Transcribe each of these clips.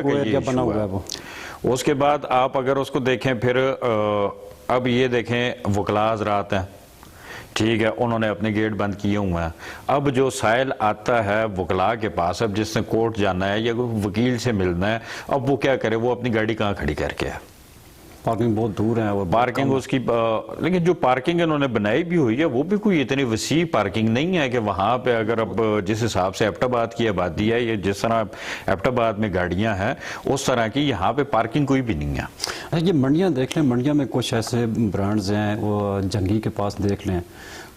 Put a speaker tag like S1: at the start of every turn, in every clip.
S1: जगह का ये
S2: बना हुआ है
S1: वो। उसके बाद आप अगर उसको देखें फिर अब ये देखें वकला हज़रात हैं, ठीक है, उन्होंने अपने गेट बंद किए हुए हैं। अब जो साइल आता है वकला के पास, अब जिसने कोर्ट जाना है या वकील से मिलना है, अब वो क्या करे, वो अपनी गाड़ी कहाँ खड़ी करके है?
S2: पार्किंग बहुत दूर है और
S1: पार्किंग उसकी लेकिन जो पार्किंग इन्होंने बनाई भी हुई है वो भी कोई इतनी वसी पार्किंग नहीं है कि वहां पे अगर अब जिस हिसाब से एबटाबाद की आबादी है, ये जिस तरह एबटाबाद में गाड़ियां हैं उस तरह की यहाँ पे पार्किंग कोई भी नहीं है।
S2: ये मंडियाँ देख लें, मंडिया में कुछ ऐसे ब्रांड्स हैं, वो जंगी के पास देख लें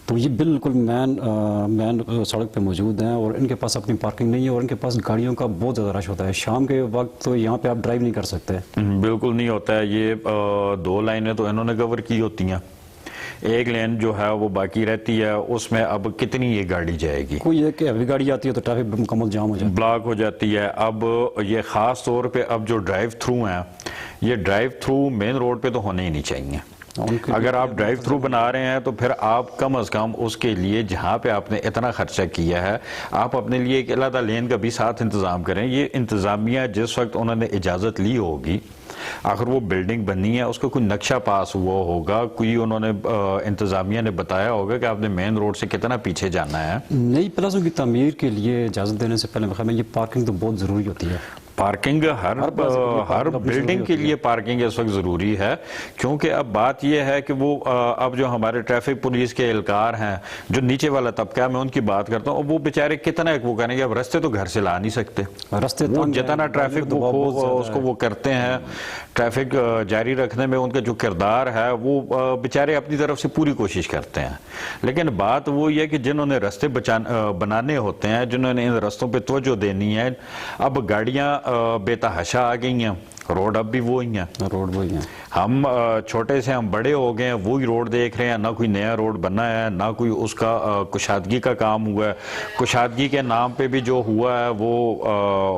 S2: तो ये बिल्कुल मैन सड़क पे मौजूद हैं और इनके पास अपनी पार्किंग नहीं है और इनके पास गाड़ियों का बहुत ज़्यादा रश होता है। शाम के वक्त तो यहाँ पे आप ड्राइव नहीं कर सकते।
S1: बिल्कुल नहीं होता है। ये 2 लाइनें तो इन्होंने कवर की होती हैं, एक लेन जो है वो बाकी रहती है, उसमें अब कितनी ये गाड़ी जाएगी?
S2: कोई एक हैवी गाड़ी आती है तो ट्रैफिक मुकम्मल जाम हो जाती है,
S1: ब्लॉक हो जाती है। अब ये ख़ास तौर पे अब जो ड्राइव थ्रू हैं, ये ड्राइव थ्रू मेन रोड पे तो होने ही नहीं चाहिए। अगर आप ड्राइव थ्रू बना रहे हैं तो फिर आप कम अज़ कम उसके लिए जहाँ पे आपने इतना खर्चा किया है, आप अपने लिए एक अलग लेन का भी साथ इंतज़ाम करें। ये इंतज़ामिया जिस वक्त उन्होंने इजाज़त ली होगी, आखिर वो बिल्डिंग बनी है, उसका कोई नक्शा पास हुआ होगा, कोई उन्होंने इंतज़ामिया ने बताया होगा कि आपने मेन रोड से कितना पीछे जाना है।
S2: नई प्लाजों की तामीर के लिए इजाज़त देने से पहले ये पार्किंग तो बहुत ज़रूरी होती है।
S1: पार्किंग हर बिल्डिंग के लिए पार्किंग इस वक्त ज़रूरी है, क्योंकि अब बात यह है कि वो अब जो हमारे ट्रैफिक पुलिस के एहलकार हैं, जो नीचे वाला तबका, मैं उनकी बात करता हूँ, वो बेचारे कितना वो करेंगे, अब रास्ते तो घर से ला नहीं सकते, रास्ते वो जितना ट्रैफिक उसको वो करते हैं, ट्रैफिक जारी रखने में उनका जो किरदार है वो बेचारे अपनी तरफ से पूरी कोशिश करते हैं। लेकिन बात वो ये कि जिन्होंने रास्ते बनाने होते हैं, जिन्होंने इन रास्तों पे तवज्जो देनी है, अब गाड़ियाँ बेतहाशा आ गई हैं, रोड अब भी वो ही हैं,
S2: रोड वही हैं।
S1: हम छोटे से हम बड़े हो गए हैं, वही रोड देख रहे हैं, ना कोई नया रोड बना है, ना कोई उसका कुशादगी का काम हुआ है। कुशादगी के नाम पे भी जो हुआ है वो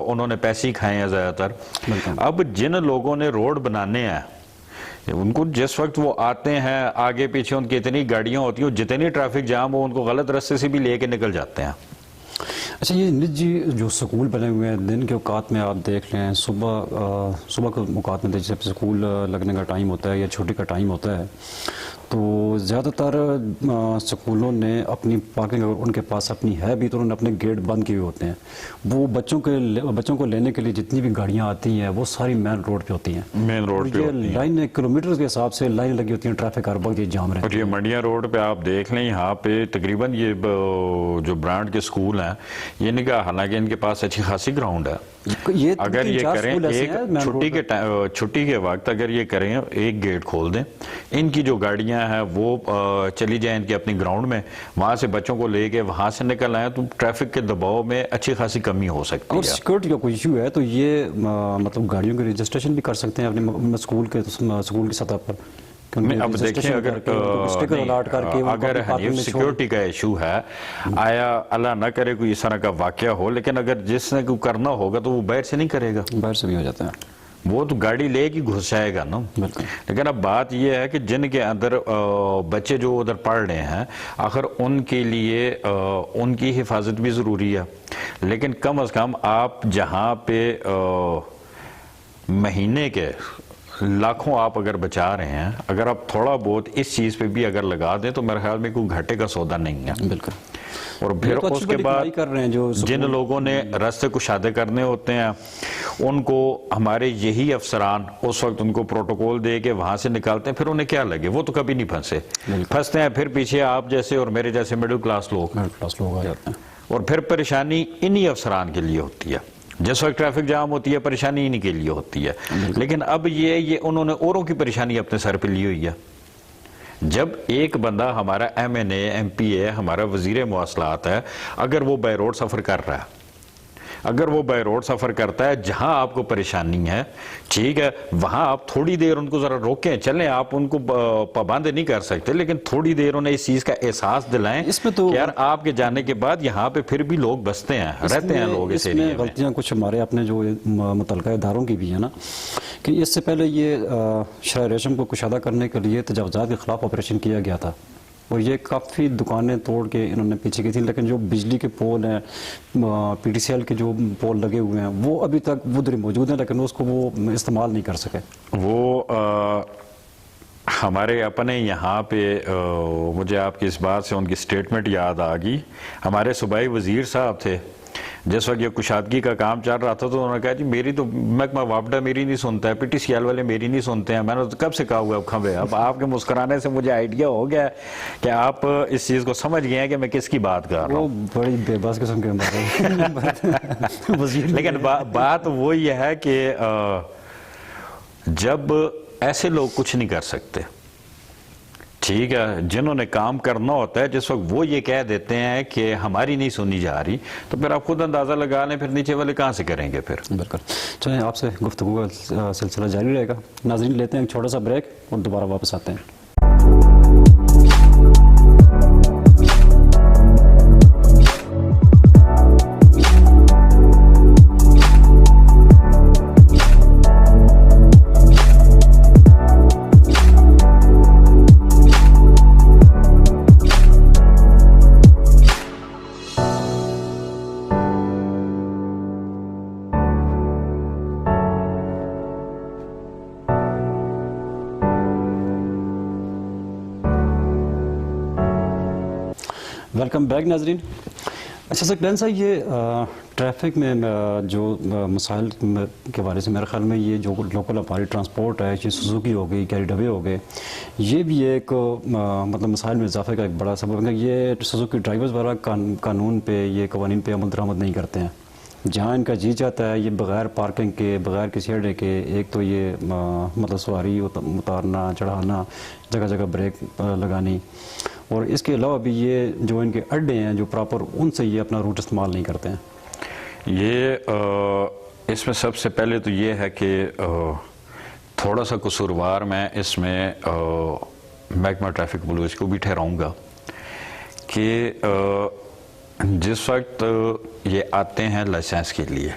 S1: उन्होंने पैसे ही खाए हैं ज़्यादातर। अब जिन लोगों ने रोड बनाने हैं, उनको जिस वक्त वो आते हैं, आगे पीछे उनकी इतनी गाड़ियाँ होती हैं, जितनी ट्रैफिक जाम हो उनको गलत रास्ते से भी लेके निकल जाते हैं।
S2: अच्छा, ये निजी जो स्कूल बने हुए हैं, दिन के औकात में आप देख लें, सुबह के औकात में जब स्कूल लगने का टाइम होता है या छुट्टी का टाइम होता है, तो ज़्यादातर स्कूलों ने अपनी पार्किंग उनके पास अपनी है भी तो उन्होंने अपने गेट बंद किए हुए होते हैं। वो बच्चों को लेने के लिए जितनी भी गाड़ियाँ आती हैं वो सारी मेन रोड पे होती हैं,
S1: मेन रोड पे होती हैं।
S2: लाइन किलोमीटर के हिसाब से लाइन लगी होती है, ट्रैफिक हर वक्त ये जाम रहता है।
S1: और ये मंडिया रोड पे आप देख लें, यहाँ पे तकरीबन ये जो ब्रांड के स्कूल हैं, ये निगाह, हालांकि इनके पास अच्छी खासी ग्राउंड है,
S2: ये
S1: अगर ये करें एक छुट्टी के वक्त अगर ये करें, एक गेट खोल दें, इनकी जो गाड़ियां हैं वो चली जाएं इनकी अपनी ग्राउंड में, वहां से बच्चों को लेके वहां से निकल आए, तो ट्रैफिक के दबाव में अच्छी खासी कमी हो सकती है।
S2: और सिक्योरिटी का कोई इशू है तो ये मतलब गाड़ियों के रजिस्ट्रेशन भी कर सकते हैं अपने स्कूल की सतह पर।
S1: अब देखिए, अगर हनीफ सिक्योरिटी का इशू है, आया अल्लाह ना करे कोई इस तरह का वाकया हो, लेकिन अगर जिसने को करना होगा तो वो बाहर से नहीं करेगा,
S2: बाहर से भी हो जाता है,
S1: वो तो गाड़ी लेके घुस जाएगा ना। लेकिन अब बात यह है कि जिनके अंदर बच्चे जो उधर पढ़ रहे हैं, आखिर उनके लिए उनकी हिफाजत भी ज़रूरी है। लेकिन कम अज़ कम आप जहाँ पे महीने के लाखों आप अगर बचा रहे हैं, अगर आप थोड़ा बहुत इस चीज़ पे भी अगर लगा दें तो मेरे ख्याल में कोई घाटे का सौदा नहीं है।
S2: बिल्कुल।
S1: और फिर
S2: तो
S1: उसके बाद
S2: कर रहे हैं जो
S1: जिन लोगों ने रास्ते कुशादे करने होते हैं, उनको हमारे यही अफसरान उस वक्त उनको प्रोटोकॉल दे के वहां से निकालते हैं, फिर उन्हें क्या लगे, वो तो कभी नहीं फंसते हैं। फिर पीछे आप जैसे और मेरे जैसे मिडिल क्लास लोग
S2: आ जाते हैं,
S1: और फिर परेशानी इन्हीं अफसरान के लिए होती है। जिस वक्त ट्रैफिक जाम होती है, परेशानी इन्हीं के लिए होती है। लेकिन अब ये उन्होंने औरों की परेशानी अपने सर पे ली हुई है। जब एक बंदा हमारा MNA MPA हमारा वजीर मवासलात है, अगर वो बाय रोड सफ़र कर रहा है, अगर वो बाय रोड सफ़र करता है, जहां आपको परेशानी है, ठीक है, वहां आप थोड़ी देर उनको ज़रा रोकें, चलें, आप उनको पाबंद नहीं कर सकते, लेकिन थोड़ी देर उन्हें इस चीज़ का एहसास दिलाएं।
S2: इसमें तो
S1: यार आपके जाने के बाद यहाँ पे फिर भी लोग बसते हैं, रहते हैं लोग इस एरिया में।
S2: गलतियाँ कुछ हमारे अपने जो मुतल्लिका इदारों की भी है ना, कि इससे पहले ये शरह रेशम को कुशादा करने के लिए तजावुज़ात के खिलाफ ऑपरेशन किया गया था, और ये काफ़ी दुकानें तोड़ के इन्होंने पीछे की थी, लेकिन जो बिजली के पोल हैं, पीटीसीएल के जो पोल लगे हुए हैं, वो अभी तक उधर मौजूद हैं, लेकिन उसको वो इस्तेमाल नहीं कर सके।
S1: वो हमारे अपने यहाँ पे मुझे आपकी इस बात से उनकी स्टेटमेंट याद आ गई। हमारे सूबाई वजीर साहब थे, जिस वक्त ये कुशादगी का काम चल रहा था, तो उन्होंने कहा जी मेरी तो महकमा वापडा मेरी नहीं सुनता है, पीटीसीएल वाले मेरी नहीं सुनते हैं। मैंने तो कब से कहा हुआ खबे। अब आपके मुस्कुराने से मुझे आइडिया हो गया कि आप इस चीज़ को समझ गए हैं कि मैं किसकी बात कर रहा हूँ।
S2: वो बड़ी बेबस किस्म के वजीर।
S1: लेकिन बात वही है कि जब ऐसे लोग कुछ नहीं कर सकते, ठीक है, जिन्होंने काम करना होता है, जिस वक्त वो ये कह देते हैं कि हमारी नहीं सुनी जा रही, तो फिर आप खुद अंदाजा लगा लें फिर नीचे वाले कहाँ से करेंगे फिर।
S2: बिल्कुल। चलिए आपसे गुफ्तगू का सिलसिला जारी रहेगा। नाज़रीन, लेते हैं एक छोटा सा ब्रेक और दोबारा वापस आते हैं। वेलकम बैक नाजरीन। अच्छा सकलैन साहब, ये ट्रैफिक में जो मसाइल के बारे से मेरे ख्याल में ये जो लोकल हमारी ट्रांसपोर्ट है, ये सुजुकी हो गई, कैरी डबे हो गए, ये भी एक मतलब मसाइल में इजाफे का एक बड़ा सबब है। ये सुजुकी ड्राइवर्स वगैरह कानून पे, ये कवानीन पे अमल दरामद नहीं करते हैं। जहाँ इनका जी चाहता है, ये बग़ैर पार्किंग के, बग़ैर किसी अड्डे के, एक तो ये मतलब सवारी उतारना, चढ़ाना, जगह जगह ब्रेक लगानी, और इसके अलावा भी ये जो इनके अड्डे हैं जो प्रॉपर, उनसे ये अपना रूट इस्तेमाल नहीं करते हैं।
S1: ये इसमें सबसे पहले तो ये है कि थोड़ा सा कसूरवार मैं इसमें महकमा ट्रैफिक पुलिस को भी ठहराऊँगा कि जिस वक्त ये आते हैं लाइसेंस के लिए,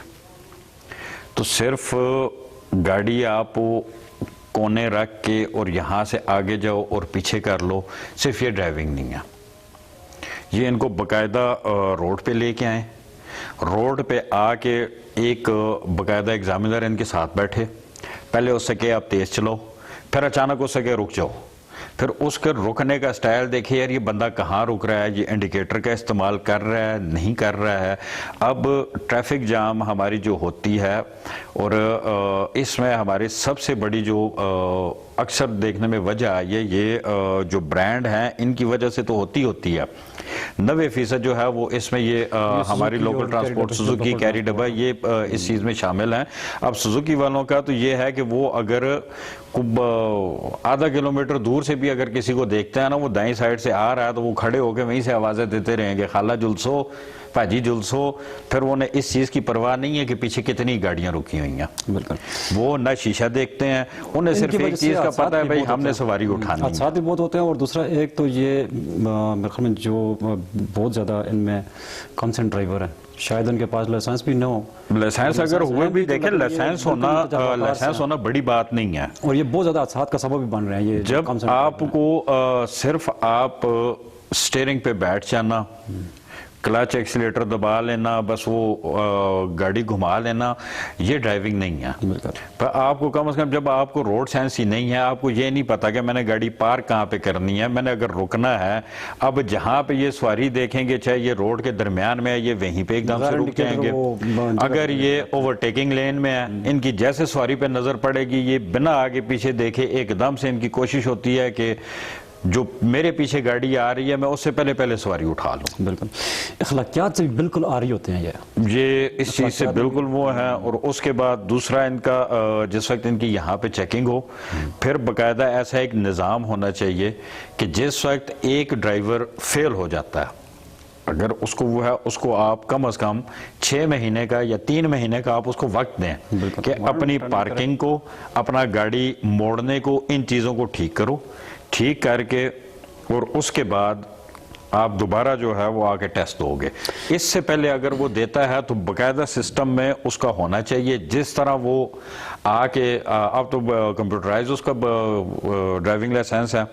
S1: तो सिर्फ गाड़ी आप कोने रख के और यहाँ से आगे जाओ और पीछे कर लो, सिर्फ ये ड्राइविंग नहीं है। ये इनको बाकायदा रोड पे लेके आए, रोड पे आके एक बाकायदा एग्जामिनर इनके साथ बैठे, पहले उससे कहे आप तेज़ चलाओ, फिर अचानक उससे कहे रुक जाओ, फिर उसके रुकने का स्टाइल देखिए यार, ये बंदा कहाँ रुक रहा है, ये इंडिकेटर का इस्तेमाल कर रहा है, नहीं कर रहा है। अब ट्रैफिक जाम हमारी जो होती है, और इसमें हमारी सबसे बड़ी जो अक्सर देखने में वजह आई है, ये जो ब्रांड हैं इनकी वजह से तो होती है। 90% जो है वो इसमें ये हमारी लोकल ट्रांसपोर्ट सुजुकी, कैरी डबा, ये इस चीज़ में शामिल हैं। अब सुजुकी वालों का तो ये है कि वो अगर आधा किलोमीटर दूर से भी अगर किसी को देखते हैं ना, वो दाईं साइड से आ रहा है, तो वो खड़े होकर वहीं से आवाज़ें देते रहेंगे, खाला जुलसो, भाजी जुलसो। फिर उन्हें इस चीज़ की परवाह नहीं है कि पीछे कितनी गाड़ियाँ रुकी हुई हैं।
S2: बिल्कुल,
S1: वो ना शीशा देखते हैं, उन्हें सिर्फ एक चीज़ का पता है, भाई हमने सवारी उठानी है।
S2: साथ ही बहुत होते हैं। और दूसरा एक तो ये मेरे ख्याल में जो बहुत ज़्यादा इनमें कॉन्सेंट ड्राइवर हैं, शायद उनके पास लाइसेंस भी ना हो।
S1: लाइसेंस अगर हुए भी, देखें लाइसेंस होना बड़ी बात नहीं है,
S2: और ये बहुत ज़्यादा हादसात का सबब भी बन रहे हैं। ये
S1: जब आपको सिर्फ आप स्टीयरिंग पे बैठ जाना, क्लच एक्सीलेटर दबा लेना, बस वो गाड़ी घुमा लेना, ये ड्राइविंग नहीं है। पर आपको कम से कम, जब आपको रोड सेंस ही नहीं है, आपको ये नहीं पता कि मैंने गाड़ी पार्क कहाँ पे करनी है, मैंने अगर रुकना है, अब जहाँ पे ये सवारी देखेंगे, चाहे ये रोड के दरमियान में है, ये वहीं पे एकदम से रुक जाएंगे। अगर ये ओवरटेकिंग लेन में है, इनकी जैसे सवारी पे नजर पड़ेगी, ये बिना आगे पीछे देखे एकदम से इनकी कोशिश होती है कि जो मेरे पीछे गाड़ी आ रही है मैं उससे पहले सवारी उठा लूं।
S2: बिल्कुल, अखलाकियात से बिल्कुल आ रही होते हैं
S1: ये इस चीज़ से बिल्कुल वो है। और उसके बाद दूसरा इनका, जिस वक्त इनकी यहाँ पे चेकिंग हो, फिर बाकायदा ऐसा एक निज़ाम होना चाहिए कि जिस वक्त एक ड्राइवर फेल हो जाता है, अगर उसको वो है, उसको आप कम से कम 6 महीने का या 3 महीने का आप उसको वक्त दें कि अपनी पार्किंग को, अपना गाड़ी मोड़ने को, इन चीज़ों को ठीक करो, ठीक करके और उसके बाद आप दोबारा जो है वो आके टेस्ट दोगे। इससे पहले अगर वो देता है तो बाकायदा सिस्टम में उसका होना चाहिए, जिस तरह वो आके अब तो कंप्यूटराइज उसका ड्राइविंग लाइसेंस है,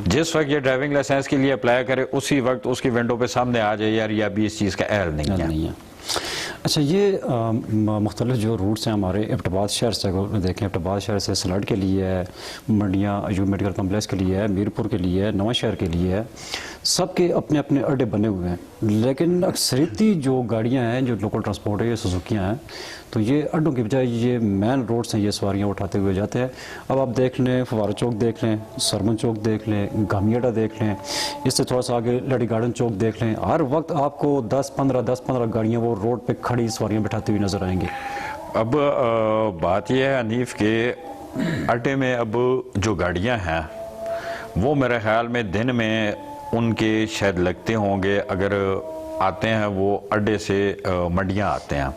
S1: जिस वक्त ये ड्राइविंग लाइसेंस के लिए अप्लाई करे उसी वक्त उसकी विंडो पे सामने आ जाए यार ये अभी इस चीज़ का एहल नहीं है।
S2: अच्छा, ये मुख्तलिफ जो रूट्स हैं हमारे एबटाबाद शहर से, अगर देखें एबटाबाद शहर से सलाट के लिए है, मंडियाँ अयूब मेडिकल कम्प्लेक्स के लिए है, मीरपुर के लिए है, नवा शहर के लिए है, सबके अपने अपने अड्डे बने हुए हैं। लेकिन अक्सरियती जो गाड़ियाँ हैं जो लोकल ट्रांसपोर्ट है, ये सुजुकियाँ हैं, तो ये अड्डों की बजाय ये मेन रोड्स हैं, ये सवारियाँ उठाते हुए जाते हैं। अब आप देख लें, फवारा चौक देख लें, सरमन चौक देख लें, गामियाडा देख लें, इससे थोड़ा सा आगे लड़ी गार्डन चौक देख लें, हर वक्त आपको 10-15 गाड़ियाँ वो रोड पे खड़ी सवारियाँ बिठाती हुई नज़र आएंगी।
S1: अब बात यह है हनीफ के अड्डे में अब जो गाड़ियाँ हैं वो मेरे ख्याल में दिन में उनके शायद लगते होंगे, अगर आते हैं वो अड्डे से मंडियाँ आते हैं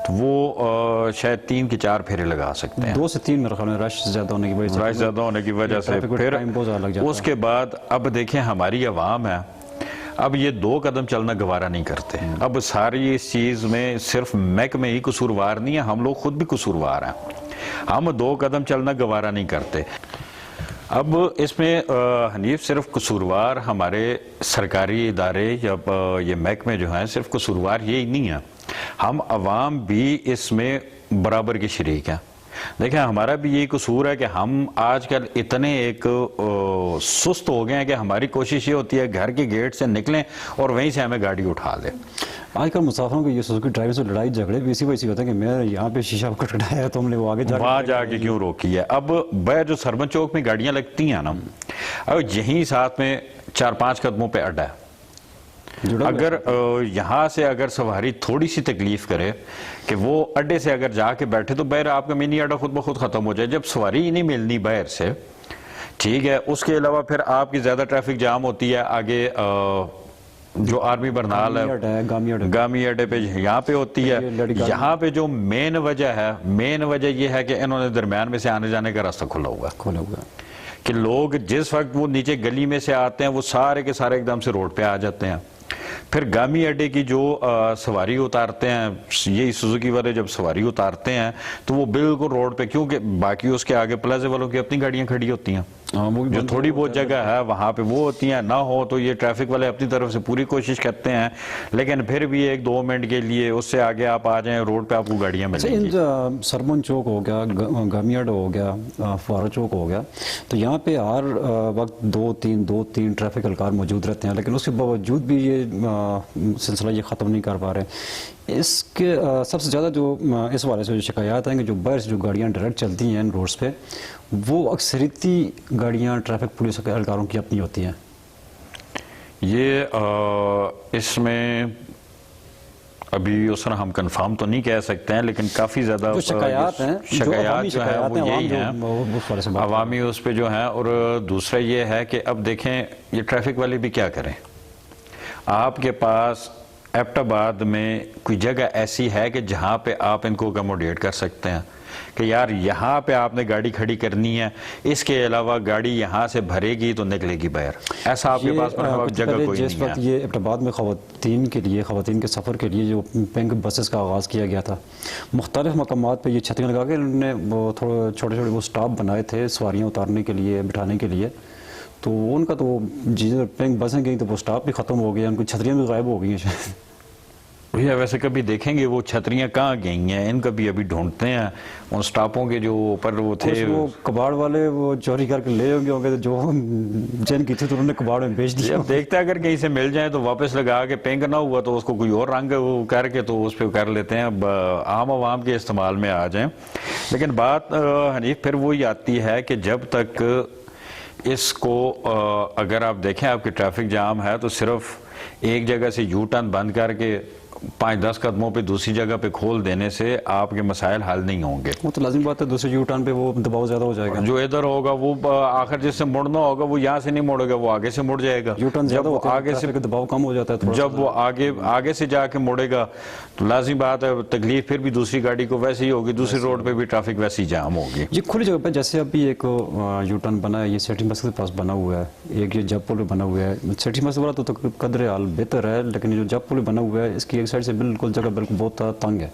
S1: तो वो शायद 3 के 4 फेरे लगा सकते हैं।
S2: 2 से 3 मेरे ख्याल में रश ज़्यादा होने की वजह से
S1: फिर उसके बाद अब देखें हमारी आवाम है, अब ये 2 कदम चलना गवारा नहीं करते। अब सारी इस चीज़ में सिर्फ महकमे ही कसूरवार नहीं है, हम लोग खुद भी कसूरवार हैं। हम 2 कदम चलना गवारा नहीं करते। अब इसमें हनीफ सिर्फ कसूरवार हमारे सरकारी इदारे या ये महकमे जो हैं, सिर्फ कसूरवार यही नहीं है, हम अवाम भी इसमें बराबर के शरीक हैं। देखें हमारा भी यही कसूर है कि हम आजकल इतने एक सुस्त हो गए हैं कि हमारी कोशिश ये होती है घर के गेट से निकलें और वहीं से हमें गाड़ी उठा लें।
S2: आजकल मुसाफिरों को ये सुजुकी ड्राइवर से लड़ाई झगड़े भी इसी वजह से होते हैं कि मैं यहाँ पे शीशा खटखटाया तो हमने वो आगे
S1: वहाँ जाके क्यों रोकी है। अब वह जो सरमन चौक में गाड़ियाँ लगती हैं ना, अब यहीं साथ में 4-5 कदमों पे अड्डा है। अगर यहाँ से अगर सवारी थोड़ी सी तकलीफ करे कि वो अड्डे से अगर जाके बैठे तो बाहर आपका मिनी अड्डा खुद ब खुद खत्म हो जाए। जब सवारी ही नहीं मिलनी बाहर से, ठीक है, उसके अलावा फिर आपकी ज्यादा ट्रैफिक जाम होती है आगे जो आर्मी बरनाल है गामी अड्डे पे यहाँ पे होती है। यहाँ पे जो मेन वजह यह है कि इन्होंने दरमियान में से आने जाने का रास्ता खोला हुआ कि लोग जिस वक्त वो नीचे गली में से आते हैं वो सारे के सारे एकदम से रोड पे आ जाते हैं। फिर गामी अड्डे की जो सवारी उतारते हैं, यही सुजुकी वाले जब सवारी उतारते हैं तो वो बिल्कुल रोड पे, क्योंकि बाकी उसके आगे प्लाजा वालों की अपनी गाड़ियां खड़ी होती हैं, जो थोड़ी बहुत जगह है वहां पे वो होती हैं, ना हो तो ये ट्रैफिक वाले अपनी तरफ से पूरी कोशिश करते हैं, लेकिन फिर भी 1-2 मिनट के लिए उससे आगे आप आ जाएं रोड पे आपको गाड़ियां मिलेंगी।
S2: सरमन चौक हो गया, गामियाडा हो गया, फवारा चौक हो गया, तो यहाँ पे हर वक्त 2-3 ट्रैफिक एहलकार मौजूद रहते हैं, लेकिन उसके बावजूद भी ये सिलसिला ये ख़त्म नहीं कर पा रहे। इसके सबसे ज़्यादा जो इस वाले से जो शिकायत हैं कि जो बाहर से जो गाड़ियाँ डायरेक्ट चलती हैं इन रोड्स पे, वो अक्सरियती गाड़ियाँ ट्रैफिक पुलिस के एहलकारों की अपनी होती हैं।
S1: ये इसमें अभी उस तरह हम कंफर्म तो नहीं कह सकते हैं, लेकिन काफ़ी ज़्यादा
S2: शिकायत
S1: जो है वो यही हैं अवामी उस पर जो है। और दूसरा ये है कि अब देखें ये ट्रैफिक वाले भी क्या करें। आपके पास एबटाबाद में कोई जगह ऐसी है कि जहाँ पे आप इनको अकोमोडेट कर सकते हैं कि यार यहाँ पे आपने गाड़ी खड़ी करनी है, इसके अलावा गाड़ी यहाँ से भरेगी तो निकलेगी बाहर, ऐसा आपके पास जगह कोई नहीं है।
S2: ये एबटाबाद में ख़वातीन के सफ़र के लिए जो पिंक बसेस का आगाज़ किया गया था, मुख्तलिफ मकामात पे ये छतरियाँ लगा के उन्होंने वो थोड़े छोटे वो स्टॉप बनाए थे सवारियाँ उतारने के लिए, बिठाने के लिए, तो उनका तो जिधर पिंक बसें गई तो वो स्टॉप भी ख़त्म हो गया, उनकी छतरियाँ भी गायब हो गई हैं शायद।
S1: भैया वैसे कभी देखेंगे वो छतरियाँ कहाँ गई हैं, इनका भी अभी ढूंढते हैं उन स्टॉपों के जो ऊपर वो थे,
S2: वो कबाड़ वाले वो चोरी करके ले होंगे तो जो जिनकी थी तो उन्होंने कबाड़ में बेच दिया।
S1: अब देखते हैं अगर कहीं से मिल जाए तो वापस लगा के, पिंक ना हुआ तो उसको कोई और रंग वो करके तो उस पर कर लेते हैं, आम आवाम के इस्तेमाल में आ जाएं। लेकिन बात हनीफ फिर वही आती है कि जब तक इसको अगर आप देखें आपकी ट्रैफिक जाम है तो सिर्फ एक जगह से यू टर्न बंद करके 5-10 कदमों पे दूसरी जगह पे खोल देने से आपके मसाइल हल नहीं होंगे।
S2: वो तो लाजिम बात है, दूसरे यू टर्न पे वो दबाव ज़्यादा हो जाएगा।
S1: जो इधर होगा वो आखिर जिससे मुड़ना होगा वो यहाँ से नहीं मुड़ेगा, वो आगे से मुड़ जाएगा।
S2: यू टर्न
S1: जब
S2: ज़्यादा
S1: वो
S2: होता है,
S1: आगे से
S2: दबाव कम हो जाता है थोड़ा।
S1: जब वो आगे से जाके मुड़ेगा तो लाजिम बात है तकलीफ फिर भी दूसरी गाड़ी को वैसे ही होगी, दूसरी रोड पे भी ट्रैफिक वैसे ही जाम होगी।
S2: ये खुली जगह पे जैसे अभी एक यू टर्न बना है, ये सिटी मस्जिद के पास बना हुआ है, एक ये जब पुल बना हुआ है। सिटी मस्जिद वाला तो कदर हाल बेहतर है, लेकिन ये जो जब पुल बना हुआ है इसकी एक साइड से बिल्कुल जगह बिल्कुल बहुत तंग है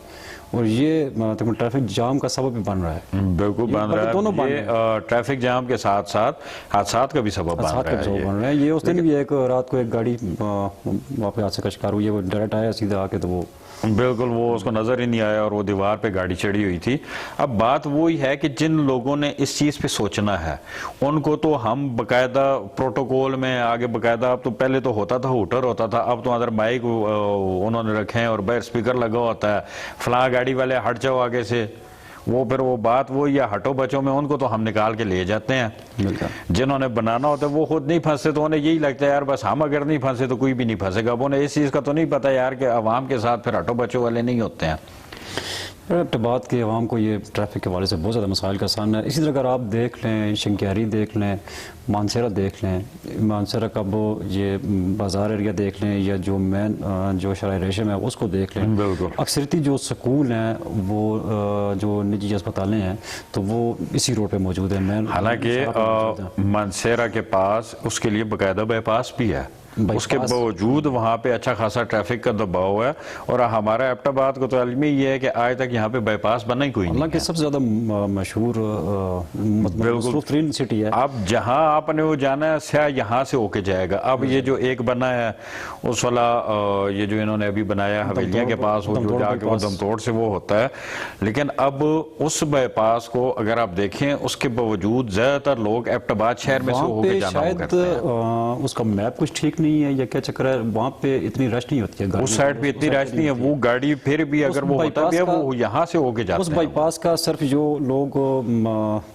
S2: और ये तकरीबन ट्रैफिक जाम का सबब भी बन रहा है।
S1: बिल्कुल बन रहा है, दोनों ये ट्रैफिक जाम के साथ साथ हादसात का भी सबब बन रहा है।
S2: ये उस दिन भी एक रात को एक गाड़ी वहाँ पे हादसे का शिकार हुई है, वो डायरेक्ट आया सीधा आके तो वो
S1: बिल्कुल वो उसको नजर ही नहीं आया और वो दीवार पे गाड़ी चढ़ी हुई थी। अब बात वो ही है कि जिन लोगों ने इस चीज़ पे सोचना है उनको तो हम बकायदा प्रोटोकॉल में आगे बकायदा, अब तो पहले तो होता था हूटर होता था, अब तो अंदर माइक उन्होंने रखे हैं और बाहर स्पीकर लगा होता है, फलां गाड़ी वाले हट जाओ आगे से। वो फिर वो बात वो या हटो बचो में उनको तो हम निकाल के ले जाते हैं। जिन्होंने बनाना होता है वो खुद नहीं फंसते तो उन्हें यही लगता है यार बस हम अगर नहीं फंसे तो कोई भी नहीं फंसेगा। अब उन्हें इस चीज़ का तो नहीं पता यार कि अवाम के साथ फिर हटो बचो वाले नहीं होते हैं।
S2: बात के अवाम को ये ट्रैफिक के हवाले से बहुत ज़्यादा मसाइल का सामना है। इसी तरह अगर आप देख लें, शंक्यारी देख लें, मानसरा देख लें, मानसरा का वो ये बाज़ार एरिया देख लें या जो मेन जो शराय रेशम है उसको देख लें, अक्सरती जो स्कूल हैं वो जो निजी अस्पतालें हैं तो वो इसी रोड पे मौजूद है। मेन
S1: हालांकि मानसरा के पास उसके लिए बाकायदा बाईपास भी है, उसके बावजूद वहाँ पे अच्छा खासा ट्रैफिक का दबाव है और हमारा एबटाबाद को तो इल्म ही है कि आज तक यहाँ पे बाईपास बना ही कोई नहीं है।
S2: सबसे ज़्यादा मशहूर सिटी है।
S1: अब जहाँ आपने वो जाना है स्या यहाँ से होके जाएगा। अब ये जो एक बना है उस वाला ये जो इन्होंने अभी बनाया हवेलियाँ के पास वो जो जाके वो दमतोड़ से वो होता है, लेकिन अब उस बाईपास को अगर आप देखें उसके बावजूद ज़्यादातर लोग एबटाबाद शहर में से होके जाना करते हैं।
S2: उसका मैप कुछ ठीक नहीं है या क्या चक्कर है, वहाँ पे इतनी रश नहीं होती है,
S1: उस साइड पे इतनी रश नहीं है, वो गाड़ी फिर भी अगर वो होता भी है वो यहाँ से होके जाते हैं।
S2: उस बाईपास का सिर्फ जो लोग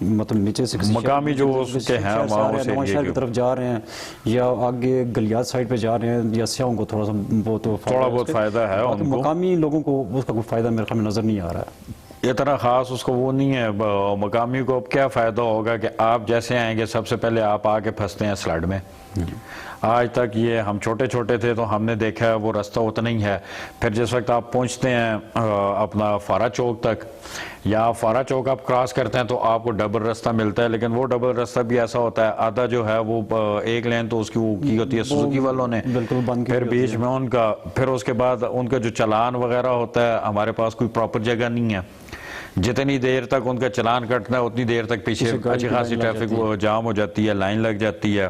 S2: मतलब नीचे से
S1: मकामी जो उसके हैं वहाँ से
S2: शहर की तरफ जा रहे हैं या आगे गलियात साइड पे जा रहे हैं या सियाहों को थोड़ा बहुत फायदा है, मकामी लोगों को उसका कोई फायदा मेरे ख्याल में नजर नहीं आ रहा है।
S1: इतना खास उसको वो नहीं है। मकामी को अब क्या फ़ायदा होगा कि आप जैसे आएंगे सबसे पहले आप आके फंसते हैं स्लड में। आज तक ये हम छोटे छोटे थे तो हमने देखा है वो रास्ता उतना ही है। फिर जिस वक्त आप पहुंचते हैं अपना फारा चौक तक या फारा चौक आप क्रॉस करते हैं तो आपको डबल रास्ता मिलता है, लेकिन वो डबल रास्ता भी ऐसा होता है आधा जो है वो एक लेन तो उसकी वो की होती है सुजुकी वालों ने, फिर बीच में उनका, फिर उसके बाद उनका जो चालान वगैरह होता है, हमारे पास कोई प्रॉपर जगह नहीं है। जितनी देर तक उनका चालान कटना है उतनी देर तक पीछे अच्छी खासी ट्रैफिक जाम हो जाती है, लाइन लग जाती है।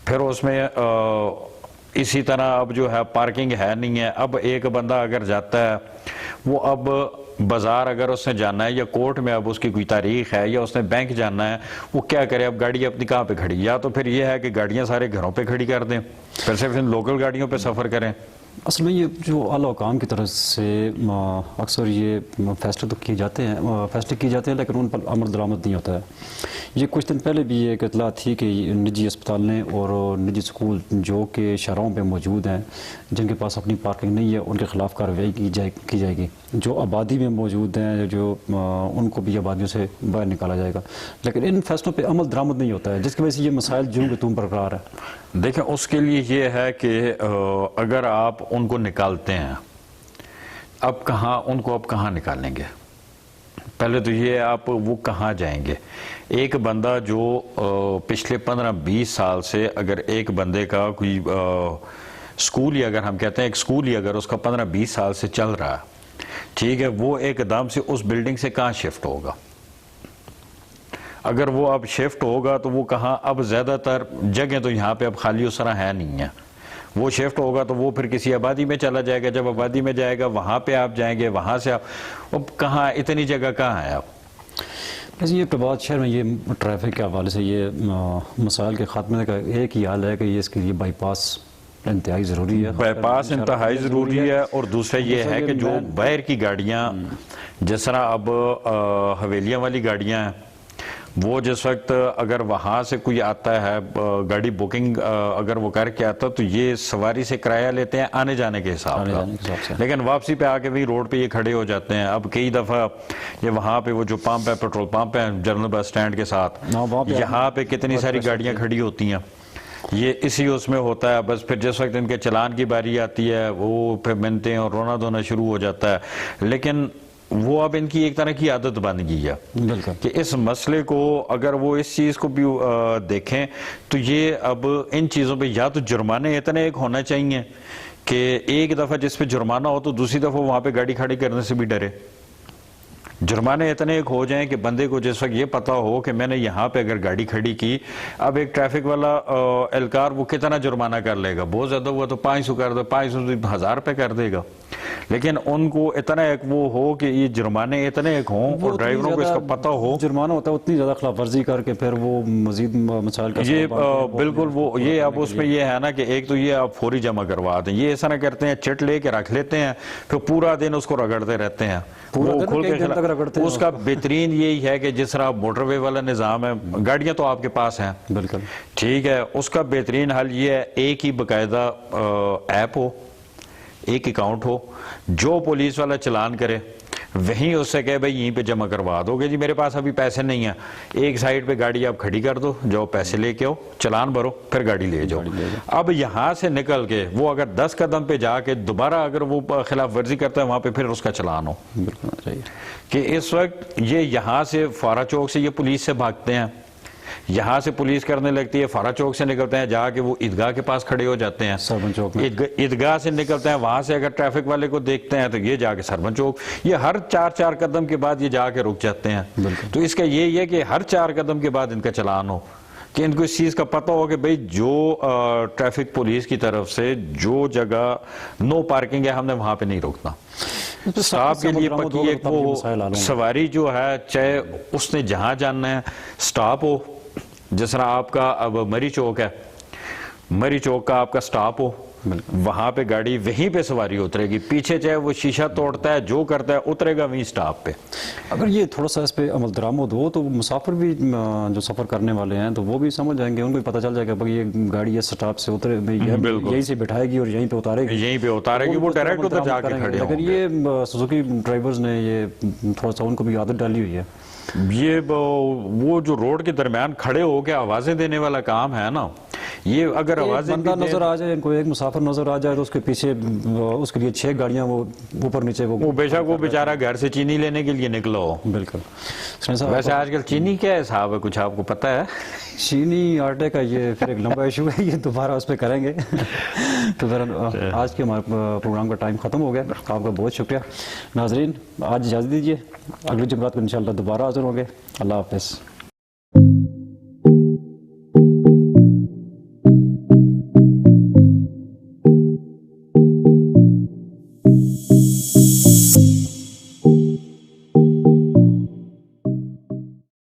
S1: फिर उसमें इसी तरह अब जो है पार्किंग है नहीं है। अब एक बंदा अगर जाता है वो अब बाजार अगर उसने जाना है या कोर्ट में अब उसकी कोई तारीख है या उसने बैंक जाना है, वो क्या करे, अब गाड़ी अपनी कहाँ पे खड़ी, या तो फिर ये है कि गाड़ियाँ सारे घरों पे खड़ी कर दें, फिर सिर्फ इन लोकल गाड़ियों पे सफ़र करें।
S2: असल में ये जो आला हुकाम की तरफ से अक्सर ये फैसले तो किए जाते हैं लेकिन उन पर अमल दरामद नहीं होता है। ये कुछ दिन पहले भी एक इतला थी कि निजी अस्पतालें और निजी स्कूल जो कि शहरों पे मौजूद हैं जिनके पास अपनी पार्किंग नहीं है उनके ख़िलाफ़ कार्रवाई की जाएगी। जो आबादी में मौजूद हैं जो उनको भी आबादियों से बाहर निकाला जाएगा, लेकिन इन फैसलों पर अमल दरामद नहीं होता है जिसकी वजह से ये मसाइल जो कि तुम बरकरार है।
S1: देखें उसके लिए ये है कि अगर आप उनको निकालते हैं अब कहाँ निकालेंगे, पहले तो ये आप वो कहाँ जाएंगे। एक बंदा जो पिछले 15-20 साल से अगर एक बंदे का कोई स्कूल ही अगर हम कहते हैं एक स्कूल ही अगर उसका 15-20 साल से चल रहा है, ठीक है, वो एकदम से उस बिल्डिंग से कहाँ शिफ्ट होगा। अगर वो अब शिफ्ट होगा तो वो कहाँ, अब ज़्यादातर जगह तो यहाँ पे अब खाली उस तरह है नहीं है, वो शिफ्ट होगा तो वो फिर किसी आबादी में चला जाएगा। जब आबादी में जाएगा वहाँ पे आप जाएंगे, वहाँ से आप अब कहाँ, इतनी जगह कहाँ है आप।
S2: वैसे ये इब्टाबाद शहर में ये ट्रैफिक के हवाले से ये मसाइल के ख़ात्मे का एक ही हाल है कि ये इसके लिए बाईपास इंतहाई ज़रूरी है।
S1: बाईपास इंतहाई ज़रूरी है और दूसरा ये है कि जो बाहर की गाड़ियाँ जिस तरह अब हवेलियाँ वाली गाड़ियाँ हैं वो जिस वक्त अगर वहां से कोई आता है गाड़ी बुकिंग अगर वो करके आता तो ये सवारी से किराया लेते हैं आने जाने के हिसाब का, लेकिन वापसी पे आके भी रोड पे ये खड़े हो जाते हैं। अब कई दफा ये वहां पे वो जो पंप है, पेट्रोल पंप है जनरल बस स्टैंड के साथ, यहाँ पे कितनी सारी गाड़ियां खड़ी होती हैं, ये इसी उसमें होता है। बस फिर जिस वक्त इनके चलान की बारी आती है वो फिर मिलते हैं और रोना धोना शुरू हो जाता है। लेकिन वो अब इनकी एक तरह की आदत बन गई है कि इस मसले को अगर वो इस चीज को भी देखें तो ये अब इन चीजों पे या तो जुर्माने इतने एक होना चाहिए कि एक दफा जिस पे जुर्माना हो तो दूसरी दफा वहां पे गाड़ी खड़ी करने से भी डरे। जुर्माने इतने एक हो जाएं कि बंदे को जिस वक्त ये पता हो कि मैंने यहाँ पे अगर गाड़ी खड़ी की, अब एक ट्रैफिक वाला एहलकार वो कितना जुर्माना कर लेगा, बहुत ज्यादा हुआ तो 500 कर दो, 500 से 1000 रुपये कर देगा। लेकिन उनको इतना एक वो हो कि ये जुर्माने इतने एक हों और ड्राइवरों को इसका पता हो,
S2: जुर्माना होता है उतनी ज्यादा खिलाफ वर्जी करके फिर वो मजीद मसाइल का
S1: ये बिल्कुल वो ये अब उसमें ये है ना कि एक तो ये आप फौरी जमा करवा दें, ये ऐसा ना करते हैं चिट लेके रख लेते हैं फिर पूरा दिन उसको रगड़ते रहते हैं, वो खुल के उसका बेहतरीन यही है कि जिस तरह मोटरवे वाला निजाम है, गाड़ियां तो आपके पास हैं
S2: बिल्कुल
S1: ठीक है, उसका बेहतरीन हल ये है एक ही बकायदा ऐप हो, एक अकाउंट हो, जो पुलिस वाला चलान करे वहीं उससे कहे भाई यहीं पे जमा करवा दोगे जी, मेरे पास अभी पैसे नहीं है, एक साइड पे गाड़ी आप खड़ी कर दो, जाओ पैसे लेके आओ, चलान भरो, फिर गाड़ी ले जाओ। अब यहां से निकल के वो अगर 10 कदम पे जाके दोबारा अगर वो खिलाफ वर्जी करता है वहां पे फिर उसका चलान हो। कि इस वक्त ये यहाँ से फारा चौक से ये पुलिस से भागते हैं, यहाँ से पुलिस करने लगती है, फारा चौक से निकलते हैं जाके वो ईदगाह के पास खड़े हो जाते हैं,
S2: सरबन चौक में
S1: ईदगाह से निकलते हैं, वहां से अगर ट्रैफिक वाले को देखते हैं तो ये जाके सरबन चौक, ये हर 4-4 कदम के बाद ये जाके रुक जाते हैं। तो इसका यही है कि हर 4 कदम के बाद इनका चलान हो, कि इनको इस चीज का पता हो कि भाई जो ट्रैफिक पुलिस की तरफ से जो जगह नो पार्किंग है हमने वहां पे नहीं रुकना। स्टाफ के लिए पक्की एक वो सवारी जो है, चाहे उसने जहां जाना है स्टॉप हो, जिस तरह आपका अब मरी चौक है, मरी चौक का आपका स्टॉप हो, वहां पे गाड़ी वहीं पे सवारी उतरेगी, पीछे चाहे वो शीशा तोड़ता है जो करता है उतरेगा वहीं स्टॉप पे।
S2: अगर ये थोड़ा सा इस पे अमल दरामद हो तो मुसाफिर भी जो सफर करने वाले हैं तो वो भी समझ जाएंगे, उनको भी पता चल जाएगा भाई ये गाड़ी ये स्टॉप से उतरे, यहीं से बिठाएगी और यहीं पे उतारेगी,
S1: वो डायरेक्ट उधर जाके खड़े होंगे।
S2: लेकिन ये सुजुकी ड्राइवर्स ने ये थोड़ा सा उनको भी आदत डाली हुई है,
S1: ये वो जो रोड के दरमियान खड़े हो के आवाजें देने वाला काम है ना, ये अगर आवाजें
S2: नजर आ जाए, कोई एक मुसाफिर नजर आ जाए तो उसके पीछे उसके लिए 6 गाड़ियां वो ऊपर नीचे वो
S1: बेशक वो बेचारा घर से चीनी लेने के लिए निकला हो।
S2: बिल्कुल।
S1: वैसे आजकल चीनी क्या हिसाब है, कुछ आपको पता है?
S2: चीनी आटे का ये फिर एक लंबा इशू है, ये दोबारा उस पर करेंगे। तो फिर आज के हमारे प्रोग्राम का टाइम खत्म हो गया, आपका बहुत शुक्रिया। नाजरीन आज इजाज़त दीजिए, अगली जुमरात को इंशाल्लाह दोबारा हाजिर होंगे। अल्लाह हाफिज़।